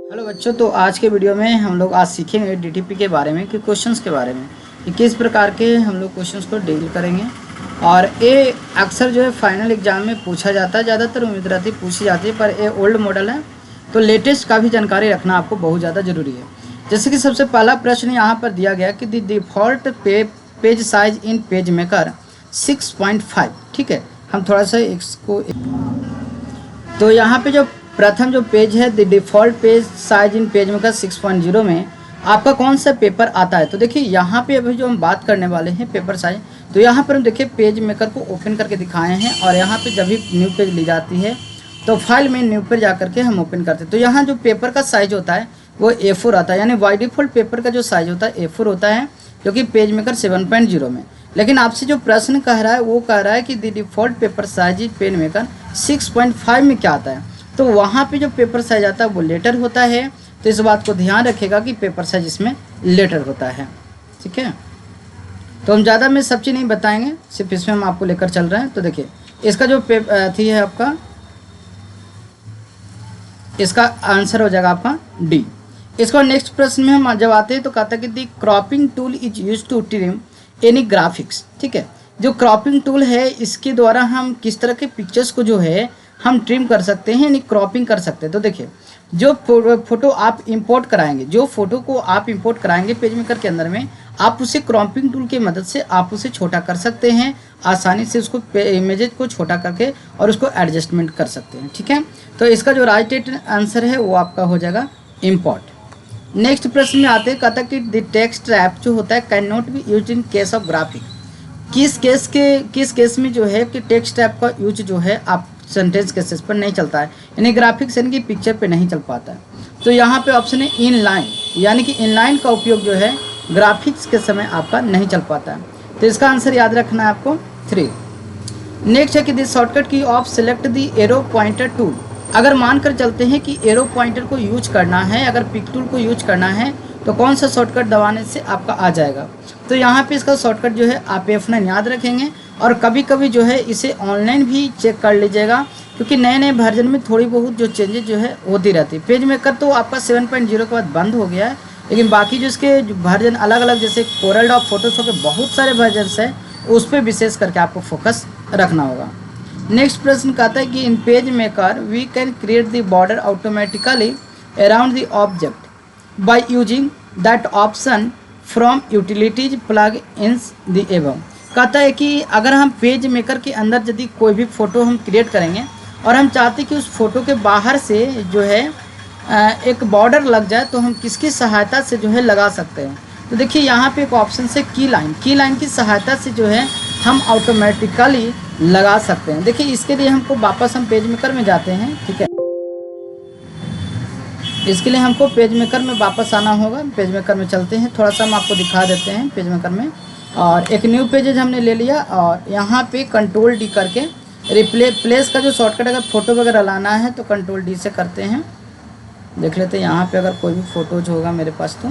Hello बच्चों, तो आज के वीडियो में हम लोग आज सीखेंगे डीटीपी के बारे में कि क्वेश्चंस के बारे में कि किस प्रकार के हम लोग क्वेश्चंस को डील करेंगे। और ये अक्सर जो है फाइनल एग्जाम में पूछा जाता है, ज़्यादातर उम्मीद रहती पूछी जाती है, पर ये ओल्ड मॉडल है तो लेटेस्ट का भी जानकारी रखना आपको बहुत ज़्यादा ज़रूरी है। जैसे कि सबसे पहला प्रश्न यहाँ पर दिया गया कि the default page size in page maker 6.5। ठीक है, हम थोड़ा सा इसको तो यहाँ पे जो प्रथम जो पेज है the default page size in page maker 6.0 में आपका कौन सा पेपर आता है। तो देखिए यहाँ पे अभी जो हम बात करने वाले हैं पेपर साइज, तो यहाँ पर हम देखिए पेज मेकर को ओपन करके दिखाए हैं और यहाँ पे जब भी न्यू पेज ली जाती है तो फाइल में न्यू पेज जा करके हम ओपन करते हैं। तो यहाँ जो पेपर का साइज होता है वो A4 आता है, यानी बाय डिफ़ॉल्ट पेपर का जो साइज होता है A4 होता है, जो कि पेज मेकर 7.0 में। लेकिन आपसे जो प्रश्न कह रहा है वो कह रहा है कि the default paper size page maker 6.5 में क्या आता है। तो वहाँ पे जो पेपर साइज आता है वो लेटर होता है, तो इस बात को ध्यान रखिएगा कि पेपर साइज इसमें लेटर होता है। ठीक है, तो हम ज़्यादा में सब चीज़ नहीं बताएंगे, सिर्फ इसमें हम आपको लेकर चल रहे हैं। तो देखिए इसका जो थी है आपका, इसका आंसर हो जाएगा आपका डी। इसको नेक्स्ट प्रश्न में हम जब आते हैं तो कहता है कि the cropping tool is use to trim any graphics. ठीक है, जो क्रॉपिंग टूल है इसके द्वारा हम किस तरह के पिक्चर्स को जो है हम ट्रिम कर सकते हैं, यानी क्रॉपिंग कर सकते हैं। तो देखिए जो फोटो आप इंपोर्ट कराएंगे, जो फोटो को आप इंपोर्ट कराएंगे पेज मेकर के अंदर में, आप उसे क्रॉपिंग टूल की मदद से आप उसे छोटा कर सकते हैं, आसानी से उसको इमेजेस को छोटा करके और उसको एडजस्टमेंट कर सकते हैं। ठीक है, तो इसका जो राइट आंसर है वो आपका हो जाएगा इम्पोर्ट। नेक्स्ट प्रश्न में आते हैं, कहता कि द टेक्स्ट रैप जो होता है can not be use in case of graphic. किस केस में जो है कि टेक्स्ट रैप का यूज जो है आप सेंटेंस केसेस पर नहीं चलता है, यानी ग्राफिक्स यानी कि पिक्चर पे नहीं चल पाता है। तो यहाँ पे ऑप्शन है इन लाइन, यानी कि इन लाइन का उपयोग जो है ग्राफिक्स के समय आपका नहीं चल पाता है। तो इसका आंसर याद रखना है आपको 3। नेक्स्ट है कि दिस शॉर्टकट की of select the arrow pointer tool. अगर मानकर चलते हैं कि एरो पॉइंटर को यूज करना है, अगर पिक टूल को यूज करना है तो कौन सा शॉर्टकट दबाने से आपका आ जाएगा। तो यहाँ पे इसका शॉर्टकट जो है आप F9 याद रखेंगे और कभी कभी जो है इसे ऑनलाइन भी चेक कर लीजिएगा, क्योंकि नए नए वर्जन में थोड़ी बहुत जो चेंजेस जो है होती रहती है। पेज मेकर तो आपका 7.0 के बाद बंद हो गया है, लेकिन बाकी जो इसके वर्जन अलग अलग जैसे कोरल ड्रॉ फोटोशॉप के बहुत सारे वर्जन्स हैं, उस पर विशेष करके आपको फोकस रखना होगा। नेक्स्ट प्रश्न कहता है कि in page maker we can create the border automatically around the object by using that option from utilities plugins the above. कहता है कि अगर हम पेज मेकर के अंदर यदि कोई भी फ़ोटो हम क्रिएट करेंगे और हम चाहते कि उस फोटो के बाहर से जो है एक बॉर्डर लग जाए, तो हम किसकी सहायता से जो है लगा सकते हैं। तो देखिए यहाँ पे एक ऑप्शन से की लाइन की सहायता से जो है हम ऑटोमेटिकली लगा सकते हैं। देखिए इसके लिए हमको वापस हम पेज मेकर में जाते हैं। ठीक है, इसके लिए हमको पेज मेकर में वापस आना होगा। पेज मेकर में चलते हैं, थोड़ा सा हम आपको दिखा देते हैं पेज मेकर में। और एक न्यू पेजेज हमने ले लिया और यहाँ पे कंट्रोल डी करके प्लेस का जो शॉर्टकट अगर फ़ोटो वगैरह लाना है तो कंट्रोल डी से करते हैं। देख लेते हैं यहाँ पे अगर कोई भी फ़ोटोज होगा मेरे पास, तो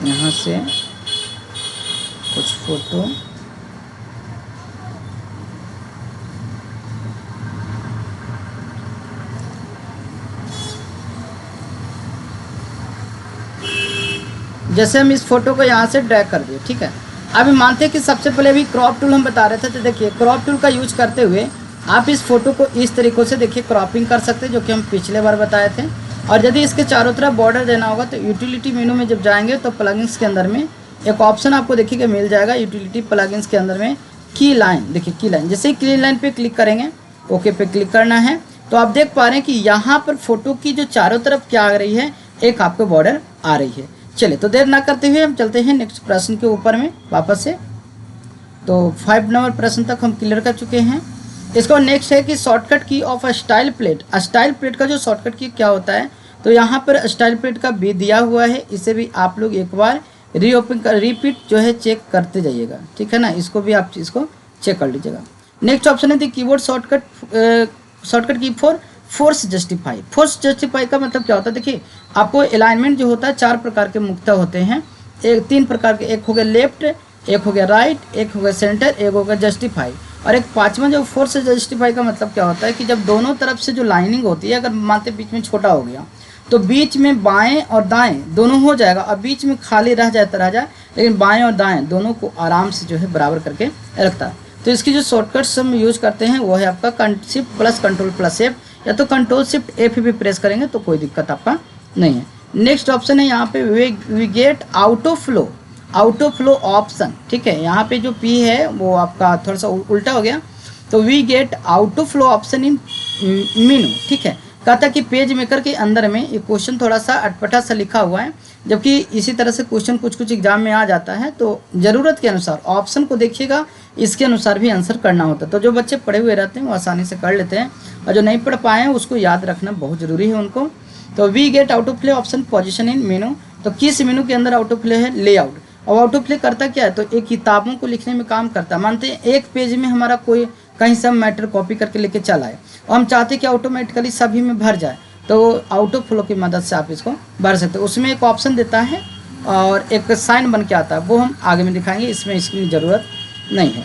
यहाँ से कुछ फ़ोटो जैसे हम इस फोटो को यहाँ से ड्रैग कर दिए। ठीक है, अभी मानते हैं कि सबसे पहले भी क्रॉप टूल हम बता रहे थे, तो देखिए क्रॉप टूल का यूज करते हुए आप इस फोटो को इस तरीक़ों से देखिए क्रॉपिंग कर सकते हैं, जो कि हम पिछले बार बताए थे। और यदि इसके चारों तरफ बॉर्डर देना होगा तो यूटिलिटी मेनू में जब जाएंगे तो प्लगइन्स के अंदर में एक ऑप्शन आपको देखिए मिल जाएगा, यूटिलिटी प्लगइन्स के अंदर में की लाइन। देखिए की लाइन, जैसे ही की लाइन पे क्लिक करेंगे, ओके पे क्लिक करना है, तो आप देख पा रहे हैं कि यहाँ पर फोटो की जो चारों तरफ क्या आ रही है, एक आपको बॉर्डर आ रही है। चलिए तो देर ना करते हुए हम चलते हैं नेक्स्ट प्रश्न के ऊपर में वापस से। तो 5 नंबर प्रश्न तक हम क्लियर कर चुके हैं। इसको नेक्स्ट है कि शॉर्टकट की of a style plate. Style plate का जो शॉर्टकट की क्या होता है, तो यहाँ पर स्टाइल प्लेट का भी दिया हुआ है, इसे भी आप लोग एक बार रिपीट जो है चेक करते जाइएगा। ठीक है ना, इसको भी आप इसको चेक कर लीजिएगा। नेक्स्ट ऑप्शन है द कीबोर्ड शॉर्टकट की for force justify. Force justify का मतलब क्या होता है, देखिए आपको अलाइनमेंट जो होता है 4 प्रकार के मुख्यतः होते हैं, 3 प्रकार के, एक हो गया लेफ्ट, एक हो गया राइट, एक हो गया सेंटर, एक हो गया जस्टिफाई। और एक पांचवा जो फोर्स से जस्टिफाई का मतलब क्या होता है कि जब दोनों तरफ से जो लाइनिंग होती है, अगर मानते बीच में छोटा हो गया तो बीच में बाएं और दाएं दोनों हो जाएगा, और बीच में खाली रह जाए तो रह जाए, लेकिन बाएं और दाएं दोनों को आराम से जो है बराबर करके रखता है। तो इसकी जो शॉर्टकट्स हम यूज करते हैं वो है आपका shift plus control plus F, या तो कंट्रोल शिफ्ट एफ भी प्रेस करेंगे तो कोई दिक्कत आपका नहीं है। नेक्स्ट ऑप्शन है यहाँ पे we get out of flow option, ठीक है। यहाँ पे जो पी है वो आपका थोड़ा सा उल्टा हो गया, तो we get out of flow option in menu, ठीक है। कहता कि पेज मेकर के अंदर में ये क्वेश्चन थोड़ा सा अटपटा सा लिखा हुआ है, जबकि इसी तरह से क्वेश्चन कुछ एग्जाम में आ जाता है, तो ज़रूरत के अनुसार ऑप्शन को देखिएगा, इसके अनुसार भी आंसर करना होता है। तो जो बच्चे पढ़े हुए रहते हैं वो आसानी से कर लेते हैं, और जो नहीं पढ़ पाए हैं उसको याद रखना बहुत ज़रूरी है उनको। तो we get out of play option position in menu, तो किस मेनू के अंदर आउट ऑफ प्ले है? लेआउट। और आउट ऑफ प्ले करता क्या है? तो एक किताबों को लिखने में काम करता है। मानते हैं एक पेज में हमारा कोई कहीं सब मैटर कॉपी करके लेके चला है, और हम चाहते हैं कि ऑटोमेटिकली सभी में भर जाए, तो आउट ऑफ फ्लो की मदद से आप इसको भर सकते हो। उसमें एक ऑप्शन देता है और एक साइन बन के आता है, वो हम आगे में दिखाएंगे, इसमें इसकी ज़रूरत नहीं है।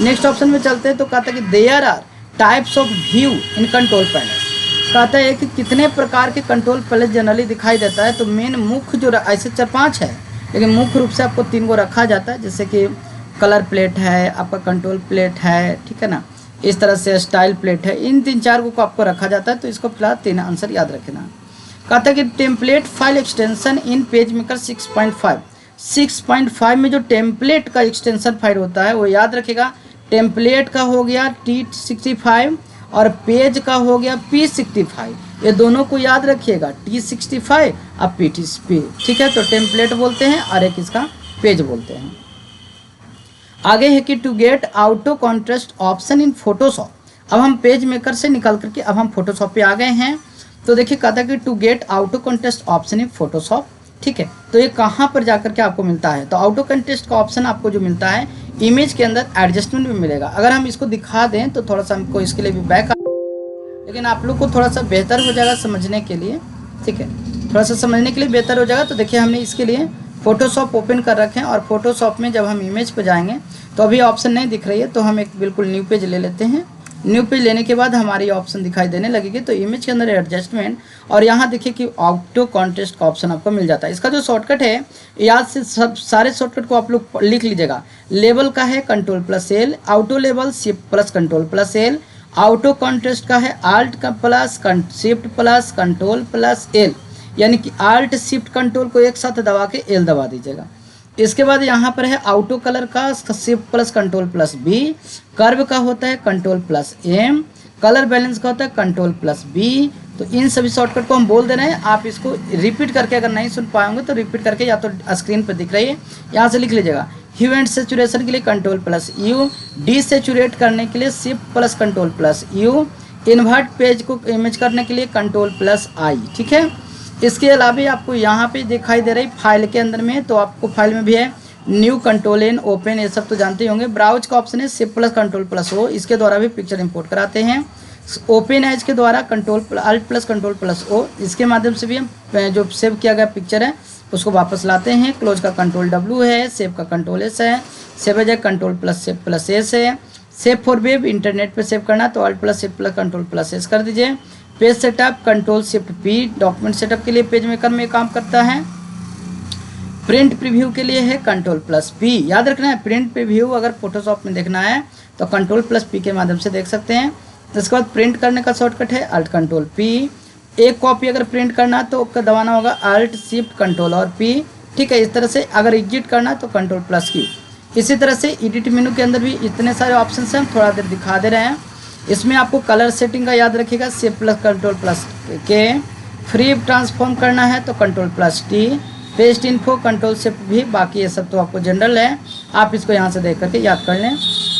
नेक्स्ट ऑप्शन में चलते हैं, तो कहता है कि there are types of view in control panel. कहता है कि कितने प्रकार के कंट्रोल पैनल जनरली दिखाई देता है, तो मेन मुख्य जो ऐसे 4-5 है, लेकिन मुख्य रूप से आपको 3 को रखा जाता है, जैसे कि कलर प्लेट है, आपका कंट्रोल प्लेट है, ठीक है ना, इस तरह से स्टाइल प्लेट है, इन 3-4 को आपको रखा जाता है। तो इसको फिलहाल 3 आंसर याद रखना। कहता है कि template file extension in page maker 6.5 में जो टेम्पलेट का एक्सटेंशन फाइल होता है वो याद रखेगा। टेम्पलेट का हो गया T65 और पेज का हो गया P65, ये दोनों को याद रखिएगा, T65 और P, ठीक है। तो टेम्पलेट बोलते हैं और एक इसका पेज बोलते हैं। आगे है कि to get auto contrast option in Photoshop. अब हम पेज मेकर से निकल करके अब हम फोटोशॉप पे आ गए हैं। तो देखिए कहता है कि to get auto contrast option in Photoshop, ठीक है। तो ये कहाँ पर जाकर के आपको मिलता है? तो ऑटो कॉन्ट्रास्ट का ऑप्शन आपको जो मिलता है इमेज के अंदर एडजस्टमेंट में मिलेगा। अगर हम इसको दिखा दें तो थोड़ा सा हमको इसके लिए भी बैक, लेकिन आप लोग को थोड़ा सा बेहतर हो जाएगा समझने के लिए, ठीक है, थोड़ा सा समझने के लिए बेहतर हो जाएगा। तो देखिए हमने इसके लिए फोटोशॉप ओपन कर रखे हैं, और फोटोशॉप में जब हम इमेज पे जाएंगे तो अभी ऑप्शन नहीं दिख रही है, तो हम एक बिल्कुल न्यू पेज ले लेते हैं। न्यू पेज लेने के बाद हमारी ऑप्शन दिखाई देने लगेगी, तो इमेज के अंदर एडजस्टमेंट, और यहाँ देखिए कि ऑटो कॉन्ट्रास्ट का ऑप्शन आपको मिल जाता है। इसका जो शॉर्टकट है, याद से सब सारे शॉर्टकट को आप लोग लिख लीजिएगा। लेवल का है control plus L, auto level shift plus control plus L, auto contrast का है आल्ट का plus shift plus control plus L, यानी कि आल्ट शिफ्ट कंट्रोल को एक साथ दबा के एल दबा दीजिएगा। इसके बाद यहाँ पर है ऑटो कलर का shift plus control plus B, curve का होता है control plus M, colour balance का होता है कंट्रोल प्लस बी। तो इन सभी शॉर्टकट को हम बोल दे रहे हैं, आप इसको रिपीट करके अगर नहीं सुन पाएंगे तो रिपीट करके या तो स्क्रीन पर दिख रही है यहाँ से लिख लीजिएगा। ह्यू एंड सेचुरेशन के लिए कंट्रोल प्लस यू, डीसेचुरेट करने के लिए shift plus control plus you, invert page को इमेज करने के लिए कंट्रोल प्लस आई, ठीक है। इसके अलावा आपको यहाँ पे दिखाई दे रही फाइल के अंदर में, तो आपको फाइल में भी है न्यू कंट्रोल एन ओपन, ये सब तो जानते ही होंगे। ब्राउज का ऑप्शन है shift plus control plus O, इसके द्वारा भी पिक्चर इंपोर्ट कराते हैं। ओपन एज के द्वारा control alt plus control plus O, इसके माध्यम से भी हम जो सेव किया गया पिक्चर है उसको वापस लाते हैं। क्लोज का कंट्रोल डब्ल्यू है, सेव का कंट्रोल एस है, save as control plus S है। सेव फॉर वेब इंटरनेट पे सेव करना तो alt plus shift plus control plus S कर दीजिए। Page setup control shift P, document setup के लिए पेज मेकर में काम करता है। प्रिंट प्रीव्यू के लिए है कंट्रोल प्लस पी, याद रखना है प्रिंट प्रीव्यू अगर फोटोशॉप में देखना है तो कंट्रोल प्लस पी के माध्यम से देख सकते हैं। इसके बाद प्रिंट करने का शॉर्टकट है अल्ट कंट्रोल पी। एक कॉपी अगर प्रिंट करना तो उसका दबाना होगा अल्ट शिफ्ट कंट्रोल और पी, ठीक है। इस तरह से अगर एग्जिट करना तो कंट्रोल प्लस क्यू। इसी तरह से एडिट मेनू के अंदर भी इतने सारे ऑप्शन हैं, हम थोड़ा देर दिखा दे रहे हैं। इसमें आपको कलर सेटिंग का याद रखिएगा शिफ्ट प्लस कंट्रोल प्लस के, फ्री ट्रांसफॉर्म करना है तो control plus T, paste info control shift भी, बाकी ये सब तो आपको जनरल है, आप इसको यहाँ से देख करके याद कर लें।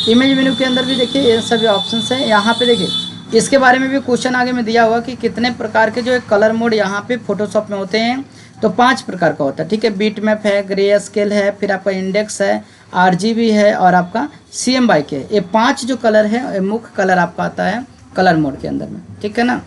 इमेज मेनू के अंदर भी देखिए ये सभी ऑप्शंस हैं। यहाँ पे देखिए इसके बारे में भी क्वेश्चन आगे में दिया हुआ कि कितने प्रकार के जो कलर मोड यहाँ पे फोटोशॉप में होते हैं, तो 5 प्रकार का होता है, ठीक है। बीट मैप है, ग्रे स्केल है, फिर आपका इंडेक्स है, RGB है और आपका CMYK है। ये 5 जो कलर है मुख्य कलर आपका आता है कलर मोड के अंदर में, ठीक है ना।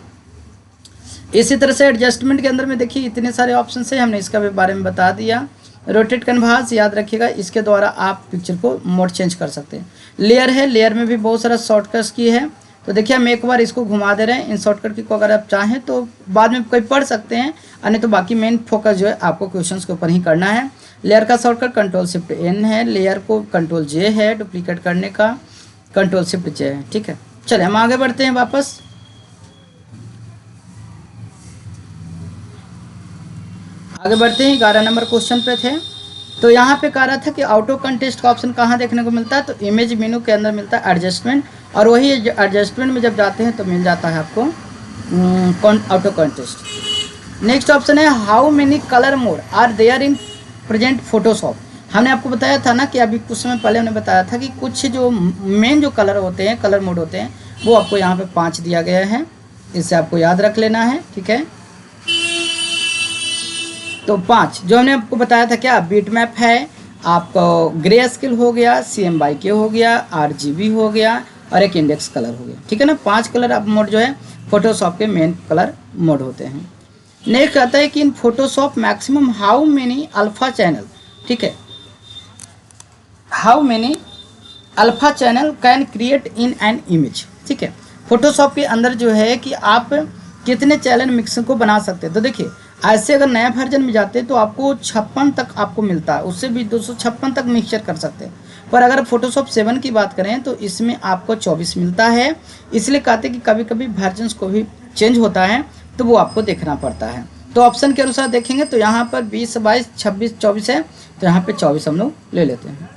इसी तरह से एडजस्टमेंट के अंदर में देखिए इतने सारे ऑप्शन है, हमने इसका भी बारे में बता दिया। रोटेट कैनवास याद रखिएगा, इसके द्वारा आप पिक्चर को मोड चेंज कर सकते हैं। लेयर है, लेयर में भी बहुत सारा शॉर्टकट्स की है। तो देखिए हम एक बार इसको घुमा दे रहे हैं, इन शॉर्टकट की को अगर आप चाहें तो बाद में कोई पढ़ सकते हैं, अन्य तो बाकी मेन फोकस जो है आपको क्वेश्चंस के ऊपर ही करना है। लेयर का शॉर्टकट कंट्रोल-शिफ्ट-N है, लेयर को कंट्रोल-J है डुप्लीकेट करने का, कंट्रोल-शिफ्ट-J है। ठीक है, चलिए हम आगे बढ़ते हैं वापस। आगे बढ़ते हैं, 11 नंबर क्वेश्चन पे थे। तो यहाँ पे कह रहा था कि ऑटो कंटेस्ट का ऑप्शन कहाँ देखने को मिलता है, तो इमेज मेनू के अंदर मिलता है एडजस्टमेंट, और वही एडजस्टमेंट में जब जाते हैं तो मिल जाता है आपको ऑटो कंटेस्ट। नेक्स्ट ऑप्शन है how many colour mode are there in present Photoshop. हमने आपको बताया था ना कि अभी कुछ समय पहले हमने बताया था कि कुछ जो मेन जो कलर होते हैं, कलर मोड होते हैं, वो आपको यहाँ पे 5 दिया गया है, इससे आपको याद रख लेना है। ठीक है, तो 5 जो हमने आपको बताया था, क्या बीट मैप है, आपको ग्रे स्केल हो गया, CMYK हो गया, RGB हो गया, और एक इंडेक्स कलर हो गया। ठीक है ना, 5 कलर आप मोड जो है फोटोशॉप के मेन कलर मोड होते हैं। नेक्स्ट आता है कि इन Photoshop maximum how many alpha channel. ठीक है, how many alpha channel can create in an image. ठीक है, फोटोशॉप के अंदर जो है कि आप कितने चैनल मिक्सिंग को बना सकते हैं। तो देखिए ऐसे अगर नया वर्जन में जाते हैं तो आपको 56 तक आपको मिलता है, उससे भी 256 तक मिक्सचर कर सकते हैं। पर अगर फोटोशॉप 7 की बात करें तो इसमें आपको 24 मिलता है। इसलिए कहते हैं कि कभी कभी वर्जन्स को भी चेंज होता है तो वो आपको देखना पड़ता है। तो ऑप्शन के अनुसार देखेंगे तो यहाँ पर 20, 22, 26, 24 है, तो यहाँ पे 24 हम लोग ले लेते हैं।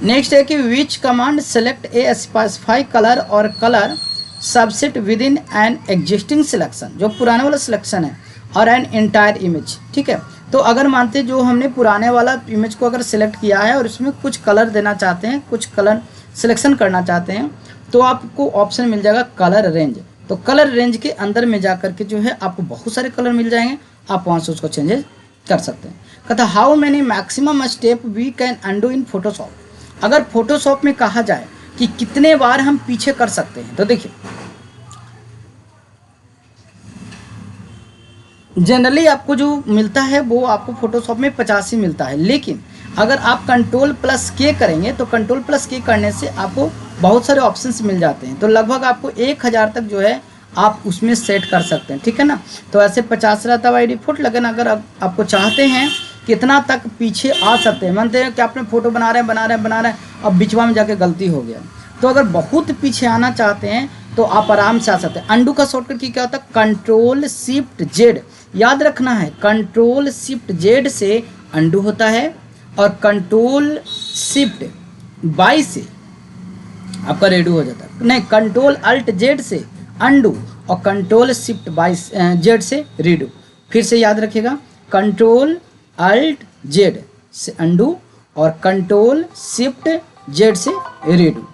नेक्स्ट है कि which command select a specify colour और colour subset within an existing selection, जो पुराने वाला सिलेक्शन है, और एन एंटायर इमेज। ठीक है, तो अगर मानते जो हमने पुराने वाला इमेज को अगर सिलेक्ट किया है और इसमें कुछ कलर देना चाहते हैं, कुछ कलर सिलेक्शन करना चाहते हैं, तो आपको ऑप्शन मिल जाएगा कलर रेंज। तो कलर रेंज के अंदर में जा करके जो है आपको बहुत सारे कलर मिल जाएंगे, आप वहाँ से उसको चेंजेस कर सकते हैं। कहता how many maximum step we can undo in Photoshop. अगर फोटोशॉप में कहा जाए कि कितने बार हम पीछे कर सकते हैं, तो देखिए जनरली आपको जो मिलता है वो आपको फोटोशॉप में 85 मिलता है, लेकिन अगर आप Ctrl+K करेंगे तो Ctrl+K करने से आपको बहुत सारे ऑप्शंस मिल जाते हैं, तो लगभग आपको 1000 तक जो है आप उसमें सेट कर सकते हैं। ठीक है ना, तो ऐसे 50 रहता है बाई डिफॉल्ट, लेकिन अगर आपको चाहते हैं कितना तक पीछे आ सकते हैं, मानते हैं कि आपने फोटो बना रहे हैं, अब बीचवा में जाके गलती हो गया, तो अगर बहुत पीछे आना चाहते हैं तो आप आराम से आ सकते हैं। अंडू का शॉर्टकट की क्या होता है, Ctrl+Shift+Z, याद रखना है Ctrl+Shift+Z से अंडू होता है, और Ctrl+Shift+Y से आपका रेडू हो जाता है। नहीं, Ctrl+Alt+Z से अंडू और Ctrl+Shift+Z से रीडू। फिर से याद रखिएगा, Ctrl+Alt+Z से अंडू और Ctrl+Shift+Z से रीडू।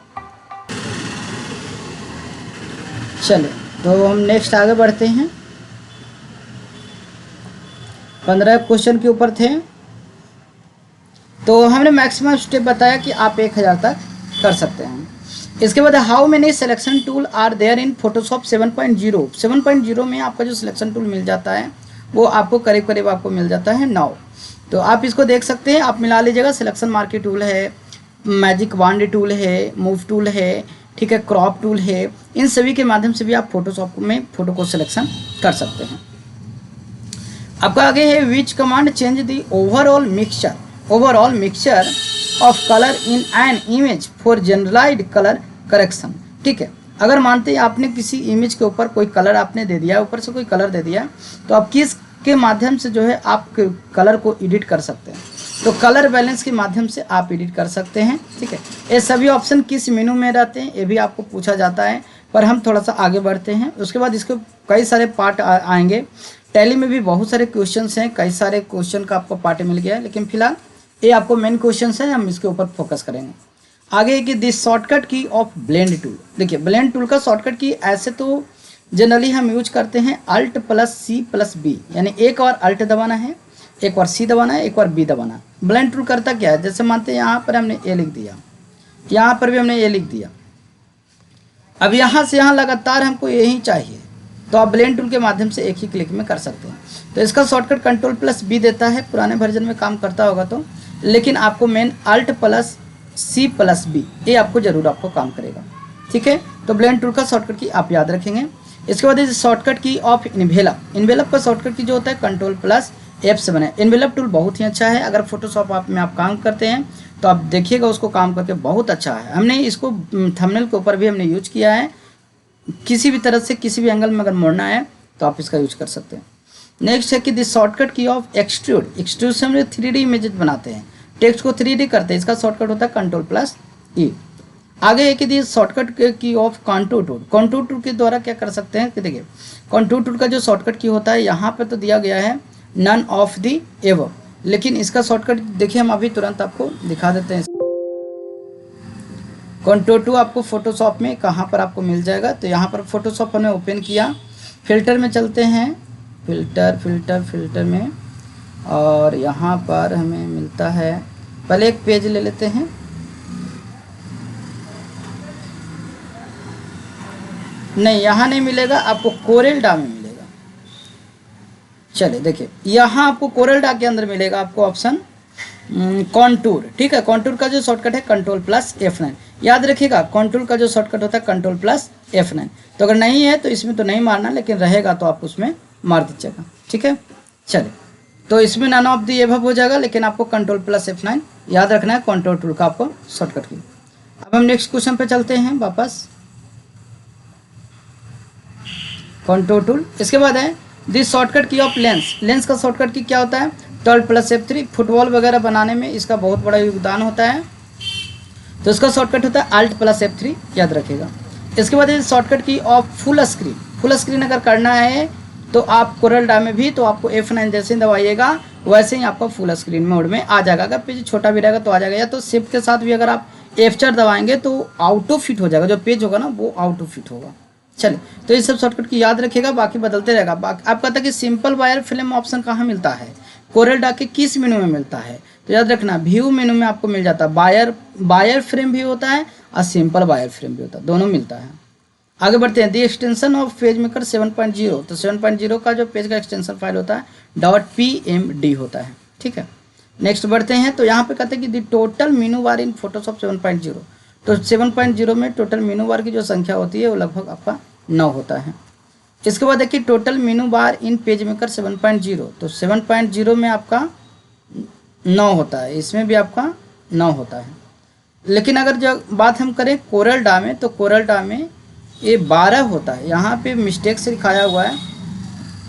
चलो तो हम नेक्स्ट आगे बढ़ते हैं। 15 क्वेश्चन के ऊपर थे, तो हमने मैक्सिमम स्टेप बताया कि आप 1000 तक कर सकते हैं। इसके बाद how many selection tool are there in Photoshop 7.0। 7.0 में आपका जो सिलेक्शन टूल मिल जाता है वो आपको करीब करीब आपको मिल जाता है 9। तो आप इसको देख सकते हैं, आप मिला लीजिएगा। सिलेक्शन मार्की टूल है, मैजिक वांड टूल है, मूव टूल है, ठीक है, क्रॉप टूल है, इन सभी के माध्यम से भी आप फोटोशॉप में फोटो को सिलेक्शन कर सकते हैं। आपका आगे है which command change the overall mixture of colour in an image for generalised colour correction. ठीक है, अगर मानते हैं आपने किसी इमेज के ऊपर कोई कलर आपने दे दिया, ऊपर से कोई कलर दे दिया, तो आप किस के माध्यम से जो है आप कलर को एडिट कर सकते हैं, तो कलर बैलेंस के माध्यम से आप एडिट कर सकते हैं। ठीक है, ये सभी ऑप्शन किस मेनू में रहते हैं ये भी आपको पूछा जाता है, पर हम थोड़ा सा आगे बढ़ते हैं। उसके बाद इसके कई सारे पार्ट आएंगे। टैली में भी बहुत सारे क्वेश्चंस हैं, कई सारे क्वेश्चन का आपको पार्ट मिल गया है, लेकिन फिलहाल ये आपको मेन क्वेश्चन है, हम इसके ऊपर फोकस करेंगे। आगे कि दिस शॉर्टकट की ऑफ ब्लेंड टूल। देखिए ब्लेंड टूल का शॉर्टकट की ऐसे तो जनरली हम यूज करते हैं Alt+C+B, यानी एक बार Alt दबाना है, एक बार C दबाना है, एक बार B दबाना है। ब्लेंड टूल करता क्या है, जैसे मानते हैं यहाँ पर हमने A लिख दिया, यहाँ पर भी हमने A लिख दिया, अब यहाँ से यहाँ लगातार हमको यही चाहिए, तो आप ब्लेंड टूल के माध्यम से एक ही क्लिक में कर सकते हैं। तो इसका शॉर्टकट कंट्रोल प्लस बी देता है, पुराने वर्जन में काम करता होगा तो, लेकिन आपको main alt plus C plus B, ये आपको जरूर आपको काम करेगा। ठीक है, तो ब्लेंड टूल का शॉर्टकट की आप याद रखेंगे। इसके बाद शॉर्टकट की ऑफ इन्वेलप, इन्वेलप का शॉर्टकट की जो होता है कंट्रोल प्लस F7 है। इन्वेलप टूल बहुत ही अच्छा है, अगर फोटोशॉप आप में आप काम करते हैं तो आप देखिएगा उसको काम करके बहुत अच्छा है। हमने इसको थंबनेल के ऊपर भी हमने यूज किया है, किसी भी तरह से किसी भी एंगल में अगर मोड़ना है तो आप इसका यूज कर सकते हैं। नेक्स्ट है कि दिस शॉर्टकट की ऑफ एक्सट्रूड, एक्सट्रूड से हम 3D इमेजेस बनाते हैं, टेक्स्ट को 3D करते हैं, इसका शॉर्टकट होता है कंट्रोल प्लस ई। आगे है कि दिस शॉर्टकट की of contour tool, contour tool के द्वारा क्या कर सकते हैं कि देखिए कॉन्टूर टूल का जो शॉर्टकट की होता है यहाँ पर तो दिया गया है नन ऑफ दी एवो, लेकिन इसका शॉर्टकट देखिए हम अभी तुरंत आपको दिखा देते हैं। कॉन्टूर टूल आपको फोटोशॉप में कहाँ पर आपको मिल जाएगा, तो यहाँ पर फोटोशॉप हमने ओपन किया, फिल्टर में चलते हैं, फिल्टर में, और यहाँ पर हमें मिलता है, पहले एक पेज ले लेते हैं, नहीं यहाँ नहीं मिलेगा, आपको कोरेल डा में मिलेगा। चलिए देखिए यहाँ आपको कोरेल डा के अंदर मिलेगा आपको ऑप्शन कॉन्टूर। ठीक है, कॉन्टूर का जो शॉर्टकट है कंट्रोल प्लस F9, याद रखिएगा कॉन्टूर का जो शॉर्टकट होता है कंट्रोल प्लस F9। तो अगर नहीं है तो इसमें तो नहीं मारना, लेकिन रहेगा तो आप उसमें मार दीजिएगा। ठीक है, चलिए तो इसमें नन ऑफ दी एबव हो जाएगा, लेकिन आपको कंट्रोल प्लस F9 याद रखना है कंट्रोल टूल का आपको शॉर्टकट की। अब हम नेक्स्ट क्वेश्चन पे चलते हैं वापस, कंट्रोल टूल। इसके बाद है दिस शॉर्टकट की ऑफ लेंस, लेंस का शॉर्टकट की क्या होता है 12 प्लस F3, फुटबॉल वगैरह बनाने में इसका बहुत बड़ा योगदान होता है, तो इसका शॉर्टकट होता है अल्ट प्लस F3, याद रखिएगा। इसके बाद है शॉर्टकट की of full screen, full screen अगर करना है तो आप कोरल डा में भी तो आपको F9 जैसे ही दबाइएगा वैसे ही आपका फुल स्क्रीन मोड में आ जाएगा। अगर पेज छोटा भी रहेगा तो आ जाएगा, या तो शिफ्ट के साथ भी अगर आप F4 दबाएंगे तो आउटो फिट हो जाएगा, जो पेज होगा ना वो आउटो फिट होगा। चलिए तो ये सब शॉर्टकट की याद रखिएगा, बाकी बदलते रहेगा। आप कहता है कि सिंपल वायर फिल्म ऑप्शन कहाँ मिलता है, कोरल डा के किस मेनू में मिलता है, तो याद रखना व्यू मेनू में आपको मिल जाता है। वायर फ्रेम भी होता है और सिंपल वायर फ्रेम भी होता है, दोनों मिलता है। आगे बढ़ते हैं, दी एक्सटेंशन ऑफ पेज मेकर 7.0, तो 7.0 का जो पेज का एक्सटेंशन फाइल होता है .pmd होता है। ठीक है, नेक्स्ट बढ़ते हैं, तो यहाँ पे कहते हैं कि दी टोटल मेनू बार इन फोटोशॉप 7.0, तो 7.0 में टोटल मेनू बार की जो संख्या होती है वो लगभग आपका 9 होता है। इसके बाद देखिए टोटल मेनू बार इन पेज मेकर 7.0, तो 7.0 में आपका 9 होता है, इसमें भी आपका 9 होता है। लेकिन अगर जो बात हम करें कोरल डा में, तो कोरल डा में ये 12 होता है, यहाँ पे मिस्टेक से लिखाया हुआ है।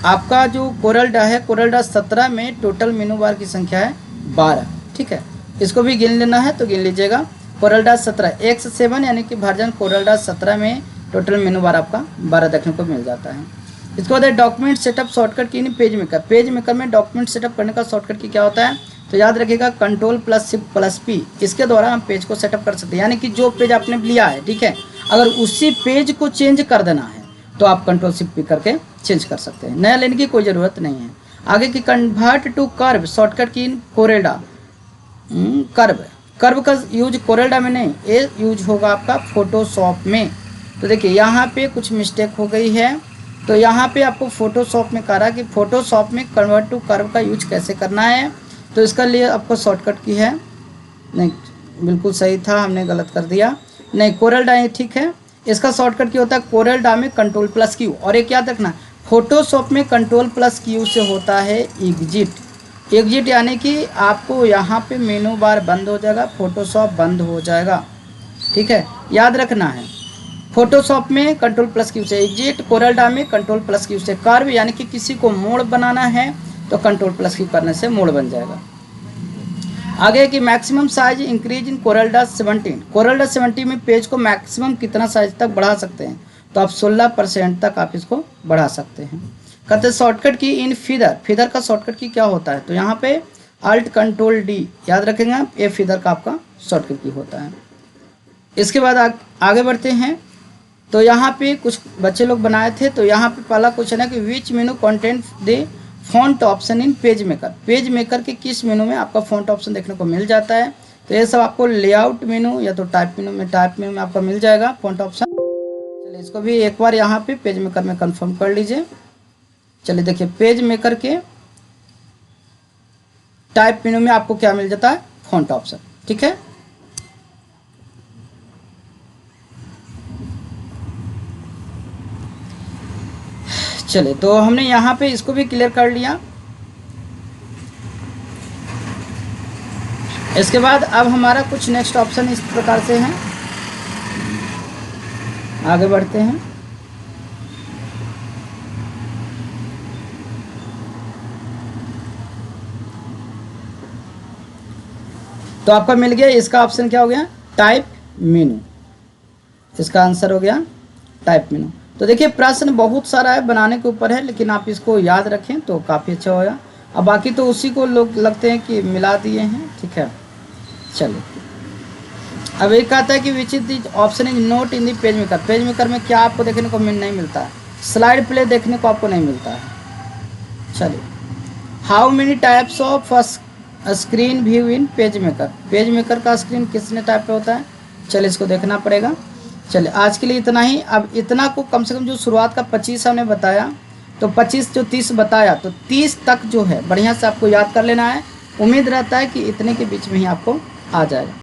आपका जो कोरल डा है, कोरल डा 17 में टोटल मेनू बार की संख्या है 12। ठीक है, इसको भी गिन लेना है तो गिन लीजिएगा, कोरल डा 17 X7 यानी कि वर्जन कोरल डा 17 में टोटल मेनू बार आपका 12 देखने को मिल जाता है। इसके बाद डॉक्यूमेंट सेटअप शॉर्टकट की नहीं पेज मेकर, पेज मेकर में डॉक्यूमेंट सेटअप करने का शॉर्टकट की क्या होता है, तो याद रखिएगा control plus shift plus P, इसके द्वारा हम पेज को सेटअप कर सकते हैं। यानी कि जो पेज आपने लिया है, ठीक है, अगर उसी पेज को चेंज कर देना है तो आप कंट्रोल शिफ्ट पी करके चेंज कर सकते हैं, नया लेने की कोई ज़रूरत नहीं है। आगे की कन्वर्ट टू कर्व शॉर्टकट की कोरल डा, कर्व का यूज कोरल डा में नहीं, ये यूज होगा आपका फोटोशॉप में। तो देखिए यहाँ पे कुछ मिस्टेक हो गई है, तो यहाँ पे आपको फोटोशॉप में कहा कि फोटोशॉप में कन्वर्ट टू कर्व का यूज कैसे करना है, तो इसका लिए आपको शॉर्टकट की है, नहीं बिल्कुल सही था, हमने गलत कर दिया, नहीं कोरल डा ठीक है। इसका शॉर्टकट क्या होता है कोरल डा में कंट्रोल प्लस क्यू, और एक याद रखना फोटोशॉप में कंट्रोल प्लस क्यू से होता है एग्जिट, एग्जिट यानी कि आपको यहाँ पे मेनू बार बंद हो जाएगा, फोटोशॉप बंद हो जाएगा। ठीक है, याद रखना है फोटोशॉप में कंट्रोल प्लस क्यू से एग्जिट, कोरल डा में कंट्रोल प्लस क्यू से कर्व, यानी कि किसी को मोड़ बनाना है तो कंट्रोल प्लस क्यू करने से मोड़ बन जाएगा। आगे की maximum size increase in coral डा 17, कोरल डा 17 में पेज को मैक्सिमम कितना साइज तक बढ़ा सकते हैं, तो आप 16% तक आप इसको बढ़ा सकते हैं। कहते हैं शॉर्टकट की इन फीदर, फीदर का शॉर्टकट की क्या होता है, तो यहाँ पे अल्ट कंट्रोल डी याद रखेंगे आप, ये फीदर का आपका शॉर्टकट की होता है। इसके बाद आगे बढ़ते हैं, तो यहाँ पे कुछ बच्चे लोग बनाए थे, तो यहाँ पे पहला क्वेश्चन है कि which menu content the font option in page maker, PageMaker के किस मेनू में आपका फॉन्ट ऑप्शन देखने को मिल जाता है, तो ये सब आपको लेआउट मेनू या तो टाइप मेनू में, टाइप मेनू में आपका मिल जाएगा फॉन्ट ऑप्शन। चलिए इसको भी एक बार यहाँ पे पेज मेकर में कंफर्म कर लीजिए। चलिए देखिए, पेज मेकर के टाइप मेनू में आपको क्या मिल जाता है, फॉन्ट ऑप्शन। ठीक है, चलिए तो हमने यहाँ पे इसको भी क्लियर कर लिया। इसके बाद अब हमारा कुछ नेक्स्ट ऑप्शन इस प्रकार से है, आगे बढ़ते हैं। तो आपका मिल गया, इसका ऑप्शन क्या हो गया, टाइप मेनू। इसका आंसर हो गया टाइप मेनू। तो देखिए प्रश्न बहुत सारा है, बनाने के ऊपर है, लेकिन आप इसको याद रखें तो काफ़ी अच्छा होगा। अब बाकी तो उसी को लोग लगते हैं कि मिला दिए हैं। ठीक है, चलिए अब एक कहता है कि which is the option is note in the page maker. Page maker में क्या आपको देखने को नहीं मिलता है, स्लाइड प्ले देखने को आपको नहीं मिलता है। चलिए, how many types of screen view in page maker. Page maker का स्क्रीन कितने टाइप का होता है, चलिए इसको देखना पड़ेगा। चलिए आज के लिए इतना ही। अब इतना को कम से कम जो शुरुआत का 25 हमने बताया, तो 25 जो 30 बताया, तो 30 तक जो है बढ़िया से आपको याद कर लेना है। उम्मीद रहता है कि इतने के बीच में ही आपको आ जाएगा।